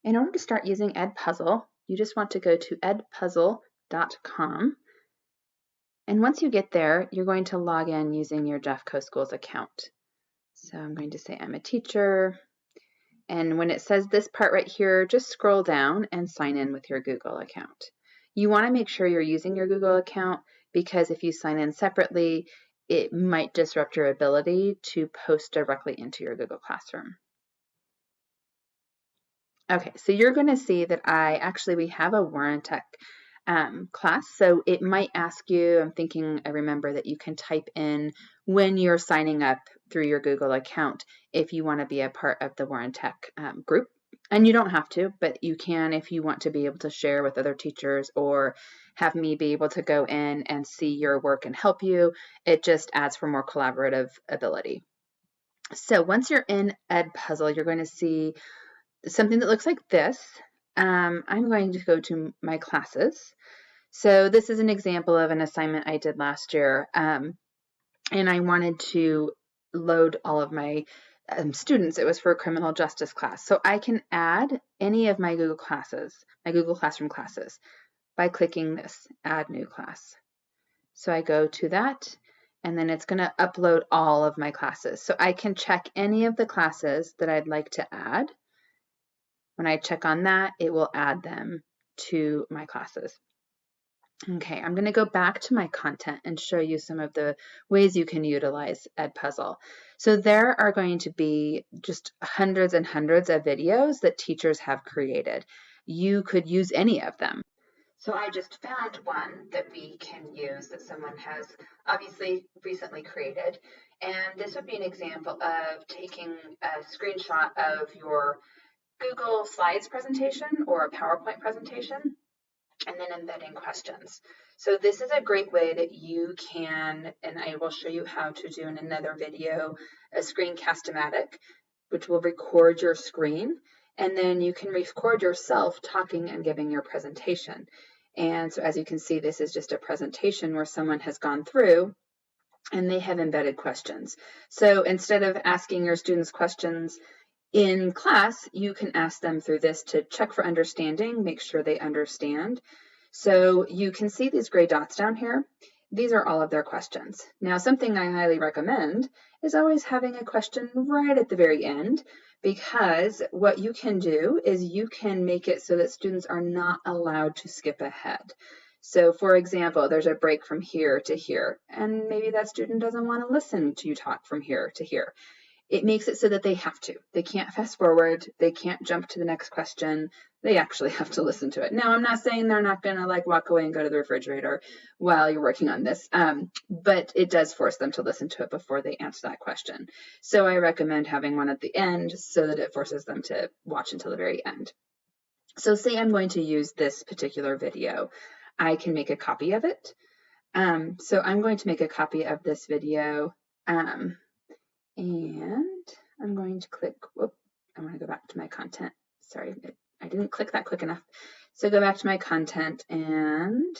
In order to start using Edpuzzle, you just want to go to edpuzzle.com. And once you get there, you're going to log in using your Jeffco Schools account. So I'm going to say I'm a teacher. And when it says this part right here, just scroll down and sign in with your Google account. You want to make sure you're using your Google account because if you sign in separately, it might disrupt your ability to post directly into your Google Classroom. Okay, so you're going to see that we have a Warrantech class, so it might ask you, I remember that you can type in when you're signing up through your Google account if you want to be a part of the Warrantech group. And you don't have to, but you can if you want to be able to share with other teachers or have me be able to go in and see your work and help you. It just adds for more collaborative ability. So once you're in Edpuzzle, you're going to see something that looks like this. I'm going to go to my classes. So this is an example of an assignment I did last year, and I wanted to load all of my students. It was for a criminal justice class. So I can add any of my Google Classroom classes by clicking this, Add New Class. So I go to that, and then it's going to upload all of my classes. So I can check any of the classes that I'd like to add. When I check on that, it will add them to my classes. Okay, I'm going to go back to my content and show you some of the ways you can utilize Edpuzzle. So there are going to be just hundreds and hundreds of videos that teachers have created. You could use any of them. So I just found one that we can use that someone has obviously recently created. And this would be an example of taking a screenshot of your Google Slides presentation or a PowerPoint presentation, and then embedding questions. So this is a great way that you can, and I will show you how to do in another video, a screencast-o-matic, which will record your screen, and then you can record yourself talking and giving your presentation. And so as you can see, this is just a presentation where someone has gone through and they have embedded questions. So instead of asking your students questions in class, you can ask them through this to check for understanding, make sure they understand. So you can see these gray dots down here. These are all of their questions. Now, something I highly recommend is always having a question right at the very end, because what you can do is you can make it so that students are not allowed to skip ahead. So for example, there's a break from here to here, and maybe that student doesn't want to listen to you talk from here to here. It makes it so that they have to. They can't fast forward. They can't jump to the next question. They actually have to listen to it. Now, I'm not saying they're not going to like walk away and go to the refrigerator while you're working on this, but it does force them to listen to it before they answer that question. So I recommend having one at the end so that it forces them to watch until the very end. So say I'm going to use this particular video. I can make a copy of it. So I'm going to make a copy of this video. And I'm going to click, I want to go back to my content. Sorry, I didn't click that quick enough. So go back to my content and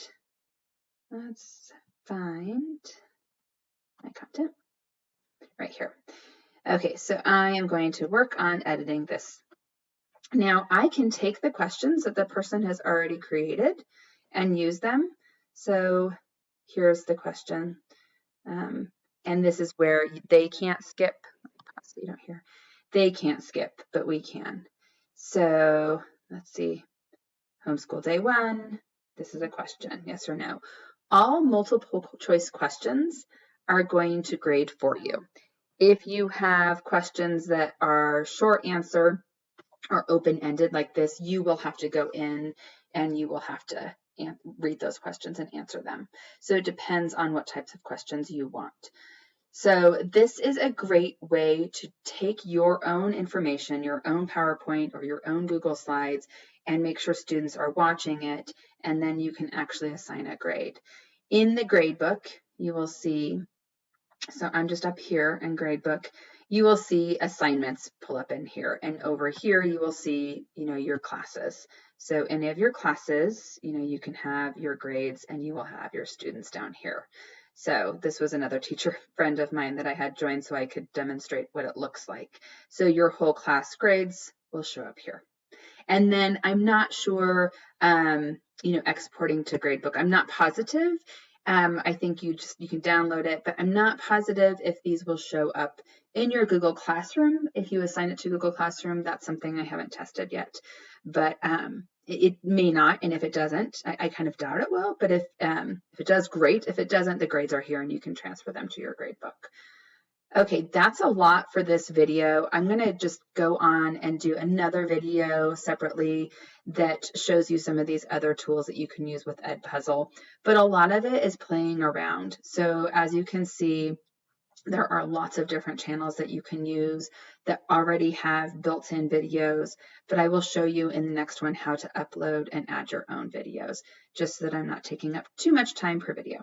let's find my content right here. Okay, so I am going to work on editing this. Now I can take the questions that the person has already created and use them. So here's the question. And this is where they can't skip. So you don't hear. They can't skip, but we can. So let's see. Homeschool day 1. This is a question, yes or no. All multiple choice questions are going to grade for you. If you have questions that are short answer or open-ended like this, you will have to go in and you will have to read those questions and answer them. So it depends on what types of questions you want. So this is a great way to take your own information, your own PowerPoint or your own Google Slides, and make sure students are watching it, and then you can actually assign a grade. In the gradebook, you will see, so I'm just up here in gradebook, you will see assignments pull up in here, and over here you will see, your classes. So any of your classes, you can have your grades and you will have your students down here. So this was another teacher friend of mine that I had joined so I could demonstrate what it looks like. So your whole class grades will show up here. And then I'm not sure, exporting to Gradebook. I'm not positive. I think you can download it, but I'm not positive if these will show up in your Google Classroom. If you assign it to Google Classroom, that's something I haven't tested yet, but it may not. And if it doesn't, I kind of doubt it will, but if it does, great. If it doesn't, the grades are here and you can transfer them to your Gradebook. Okay, that's a lot for this video. I'm going to just go on and do another video separately that shows you some of these other tools that you can use with Edpuzzle, but a lot of it is playing around. So as you can see, there are lots of different channels that you can use that already have built-in videos, but I will show you in the next one how to upload and add your own videos, just so that I'm not taking up too much time per video.